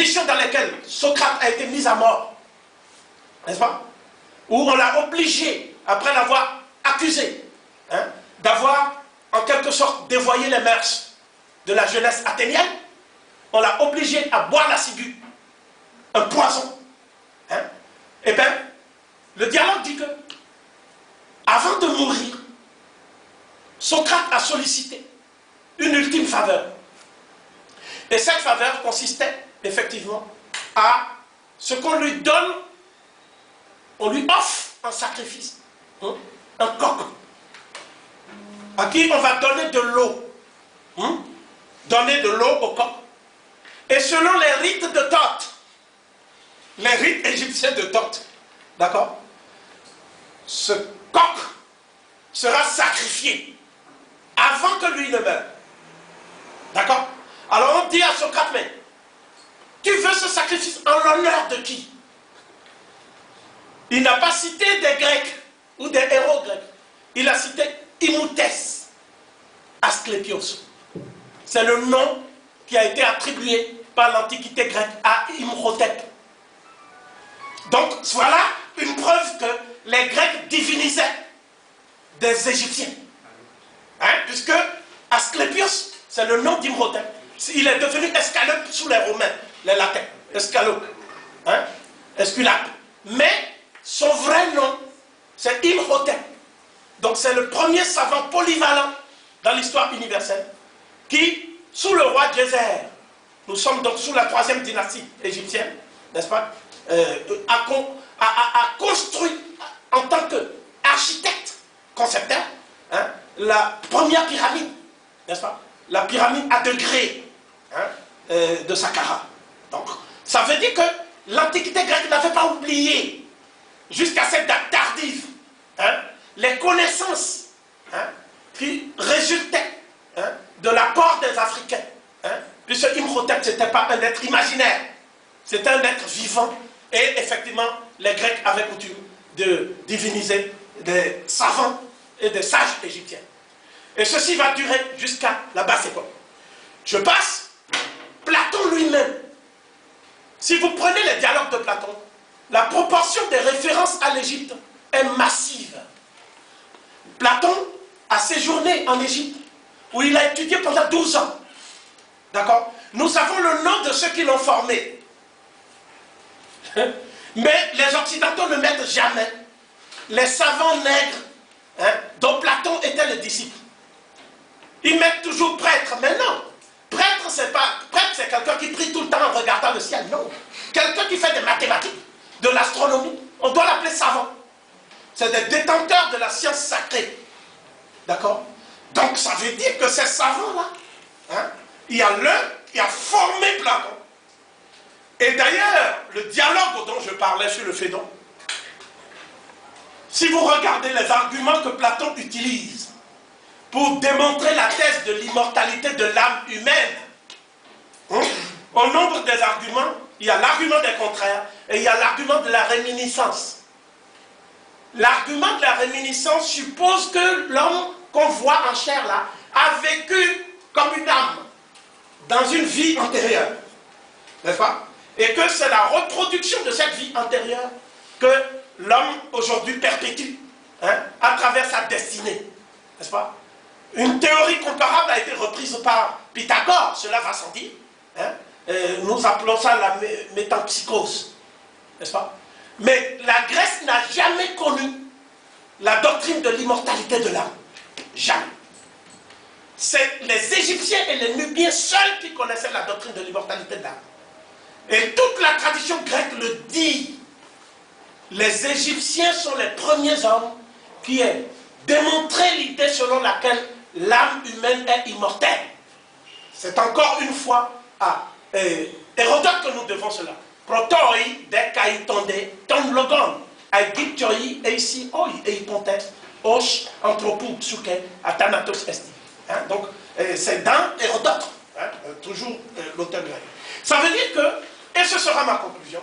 conditions dans lesquelles Socrate a été mis à mort, n'est-ce pas? Où on l'a obligé, après l'avoir accusé, hein, d'avoir en quelque sorte dévoyé les mœurs de la jeunesse athénienne, on l'a obligé à boire la ciguë, un poison. Hein? Eh bien, le dialogue dit que, avant de mourir, Socrate a sollicité une ultime faveur. Et cette faveur consistait effectivement à ce qu'on lui donne, on lui offre un sacrifice, hein, un coq, à qui on va donner de l'eau. Hein, donner de l'eau au coq. Et selon les rites de Thoth, les rites égyptiens de Thoth, d'accord, ce coq sera sacrifié avant que lui ne meure. D'accord? Alors on dit à Socrate, mais tu veux ce sacrifice en l'honneur de qui? Il n'a pas cité des Grecs ou des héros grecs. Il a cité Imhotep Asclépios. C'est le nom qui a été attribué par l'Antiquité grecque à Imhotep. Donc voilà une preuve que les Grecs divinisaient des Égyptiens. Hein, puisque Asclépios, c'est le nom d'Imhotep. Il est devenu Escalope sous les Romains, les Latins. Escalope. Hein, Esculape. Mais son vrai nom, c'est Imhotep. Donc c'est le premier savant polyvalent dans l'histoire universelle qui, sous le roi Djéser, nous sommes donc sous la 3e dynastie égyptienne, n'est-ce pas, a construit en tant qu'architecte, concepteur, hein, la première pyramide, n'est-ce pas, la pyramide à degrés, hein, de Saqqara. Donc, ça veut dire que l'Antiquité grecque n'avait pas oublié, jusqu'à cette date tardive, hein, les connaissances, hein, qui résultaient, hein, de l'apport des Africains. Hein, puisque Imhotep, ce n'était pas un être imaginaire, c'était un être vivant. Et effectivement, les Grecs avaient coutume de diviniser des savants et des sages égyptiens. Et ceci va durer jusqu'à la basse époque. Je passe, Platon lui-même. Si vous prenez les dialogues de Platon, la proportion des références à l'Égypte est massive. Platon a séjourné en Égypte, où il a étudié pendant 12 ans. D'accord? Nous avons le nom de ceux qui l'ont formé. Mais les Occidentaux ne mettent jamais les savants nègres, hein, dont Platon était le disciple. Ils mettent toujours prêtre, mais non. Prêtre, c'est pas. Prêtre, c'est quelqu'un qui prie tout le temps en regardant le ciel. Non. Quelqu'un qui fait des mathématiques, de l'astronomie. On doit l'appeler savant. C'est des détenteurs de la science sacrée. D'accord? Donc ça veut dire que ces savants-là, hein, il y a l'un qui a formé Platon. Et d'ailleurs, le dialogue dont je parlais sur le Phédon, si vous regardez les arguments que Platon utilise pour démontrer la thèse de l'immortalité de l'âme humaine, hein, au nombre des arguments, il y a l'argument des contraires et il y a l'argument de la réminiscence. L'argument de la réminiscence suppose que l'homme qu'on voit en chair là a vécu comme une âme dans une vie antérieure, n'est-ce pas? Et que c'est la reproduction de cette vie antérieure que l'homme aujourd'hui perpétue, hein, à travers sa destinée, n'est-ce pas? Une théorie comparable a été reprise par Pythagore, cela va sans dire, hein? Nous appelons ça la métempsychose, n'est-ce pas? Mais la Grèce n'a jamais connu la doctrine de l'immortalité de l'âme. Jamais. C'est les Égyptiens et les Nubiens seuls qui connaissaient la doctrine de l'immortalité de l'âme. Et toute la tradition grecque le dit. Les Égyptiens sont les premiers hommes qui aient démontré l'idée selon laquelle l'âme humaine est immortelle. C'est encore une fois à Hérodote que nous devons cela. Protoi de kaitonde ton logon, aegyptioi eisi oi eiponte, os anthropou psuke athanatos esti. Donc, c'est dans Hérodote, hein, toujours l'auteur grec. Ça veut dire que, et ce sera ma conclusion,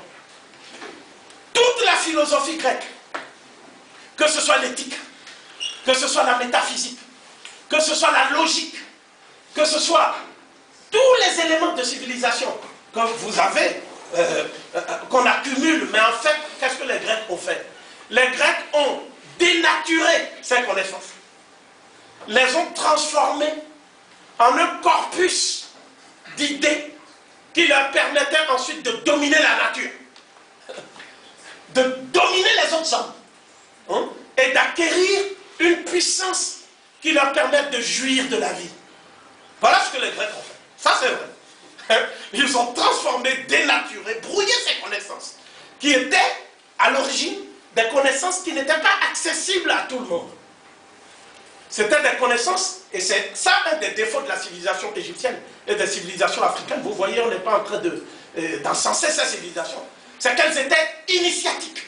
toute la philosophie grecque, que ce soit l'éthique, que ce soit la métaphysique, que ce soit la logique, que ce soit tous les éléments de civilisation que vous avez, qu'on accumule. Mais en fait, qu'est-ce que les Grecs ont fait? Les Grecs ont dénaturé ces connaissances, les ont transformées en un corpus d'idées qui leur permettait ensuite de dominer la nature, de dominer les autres hommes, hein, et d'acquérir une puissance qui leur permette de jouir de la vie. Voilà ce que les Grecs ont fait. Ça, c'est vrai. Ils ont transformé, dénaturé, brouillé ces connaissances, qui étaient à l'origine des connaissances qui n'étaient pas accessibles à tout le monde. C'était des connaissances, et c'est ça un des défauts de la civilisation égyptienne et des civilisations africaines. Vous voyez, on n'est pas en train d'encenser ces civilisations. C'est qu'elles étaient initiatiques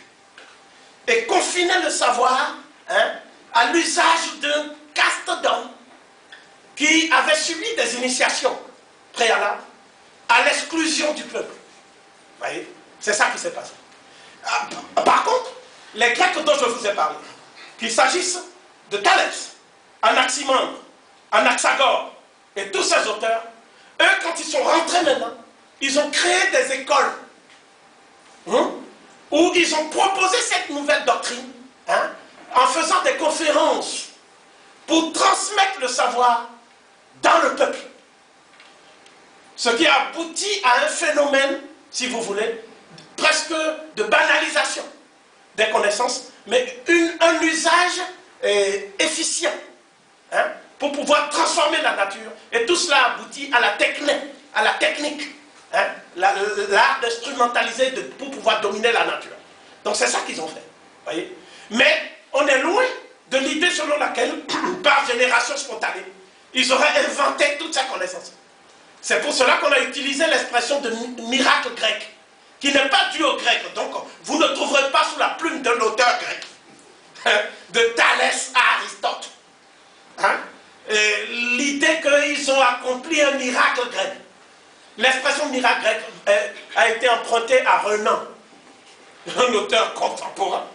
et confinaient le savoir, hein, à l'usage d'un caste d'hommes qui avait subi des initiations préalables à l'exclusion du peuple. Vous voyez, c'est ça qui s'est passé. Par contre, les Grecs dont je vous ai parlé, qu'il s'agisse de Thalès, Anaximandre, Anaxagore et tous ces auteurs, eux, quand ils sont rentrés maintenant, ils ont créé des écoles, hein, où ils ont proposé cette nouvelle doctrine, hein, en faisant des conférences pour transmettre le savoir dans le peuple. Ce qui a abouti à un phénomène, si vous voulez, presque de banalisation des connaissances, mais un usage efficient, hein, pour pouvoir transformer la nature. Et tout cela aboutit à la technique, hein, l'art d'instrumentaliser pour pouvoir dominer la nature. Donc c'est ça qu'ils ont fait. Voyez. Mais on est loin de l'idée selon laquelle, par génération spontanée, ils auraient inventé toutes ces connaissances. C'est pour cela qu'on a utilisé l'expression de miracle grec, qui n'est pas due aux Grecs. Donc, vous ne trouverez pas sous la plume d'un auteur grec, de Thalès à Aristote, hein, l'idée qu'ils ont accompli un miracle grec. L'expression miracle grec a été empruntée à Renan, un auteur contemporain,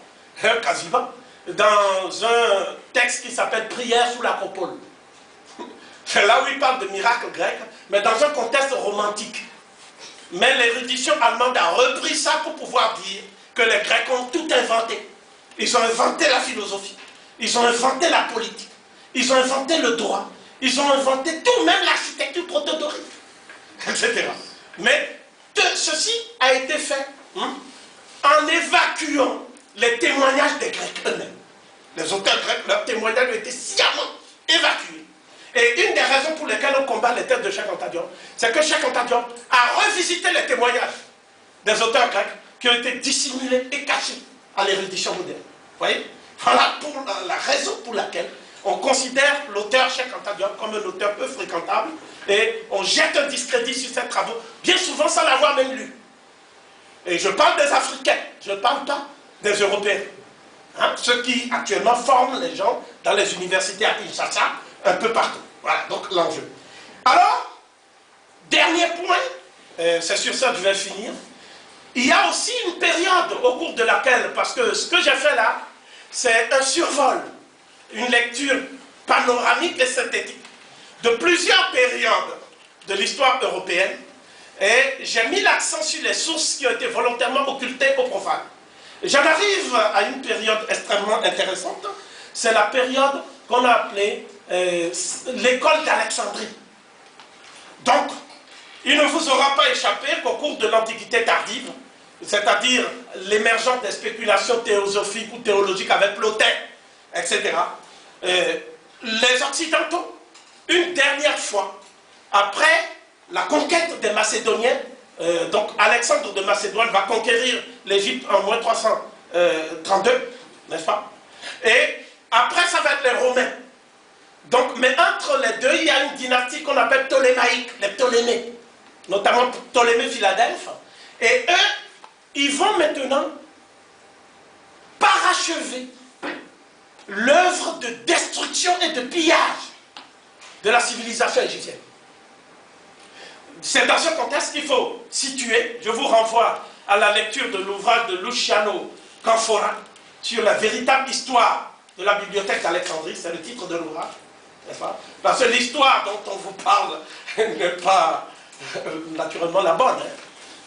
quasiment, dans un texte qui s'appelle Prière sous l'acropole. C'est là où il parle de miracle grec, mais dans un contexte romantique. Mais l'érudition allemande a repris ça pour pouvoir dire que les Grecs ont tout inventé. Ils ont inventé la philosophie, ils ont inventé la politique, ils ont inventé le droit, ils ont inventé tout, même l'architecture protodorique, etc. Mais ceci a été fait, hein, en évacuant les témoignages des Grecs eux-mêmes. Les auteurs grecs, leurs témoignages ont été sciemment évacués. Et une des raisons pour lesquelles on combat les thèses de Cheikh Anta Diop, c'est que Cheikh Anta Diop a revisité les témoignages des auteurs grecs qui ont été dissimulés et cachés à l'érudition moderne. Vous voyez? Voilà pour la raison pour laquelle on considère l'auteur Cheikh Anta Diop comme un auteur peu fréquentable et on jette un discrédit sur ses travaux, bien souvent sans l'avoir même lu. Et je parle des Africains, je ne parle pas des Européens. Hein? Ceux qui actuellement forment les gens dans les universités à Kinshasa, un peu partout. Voilà, donc l'enjeu. Alors, dernier point, c'est sur ça que je vais finir. Il y a aussi une période au cours de laquelle, parce que ce que j'ai fait là, c'est un survol, une lecture panoramique et synthétique de plusieurs périodes de l'histoire européenne, et j'ai mis l'accent sur les sources qui ont été volontairement occultées aux profanes. J'en arrive à une période extrêmement intéressante, c'est la période qu'on a appelée l'école d'Alexandrie. Donc, il ne vous aura pas échappé qu'au cours de l'Antiquité tardive, c'est-à-dire l'émergence des spéculations théosophiques ou théologiques avec Plotin, etc., les Occidentaux, une dernière fois, après la conquête des Macédoniens, donc Alexandre de Macédoine va conquérir l'Égypte en moins 332, n'est-ce pas? Et après, ça va être les Romains. Donc, mais entre les deux, il y a une dynastie qu'on appelle ptolémaïque, les Ptolémées, notamment Ptolémée Philadelphe. Et eux, ils vont maintenant parachever l'œuvre de destruction et de pillage de la civilisation égyptienne. C'est dans ce contexte qu'il faut situer, je vous renvoie à la lecture de l'ouvrage de Luciano Canfora sur la véritable histoire de la bibliothèque d'Alexandrie, c'est le titre de l'ouvrage, n'est-ce pas? Parce que l'histoire dont on vous parle n'est pas naturellement la bonne, hein.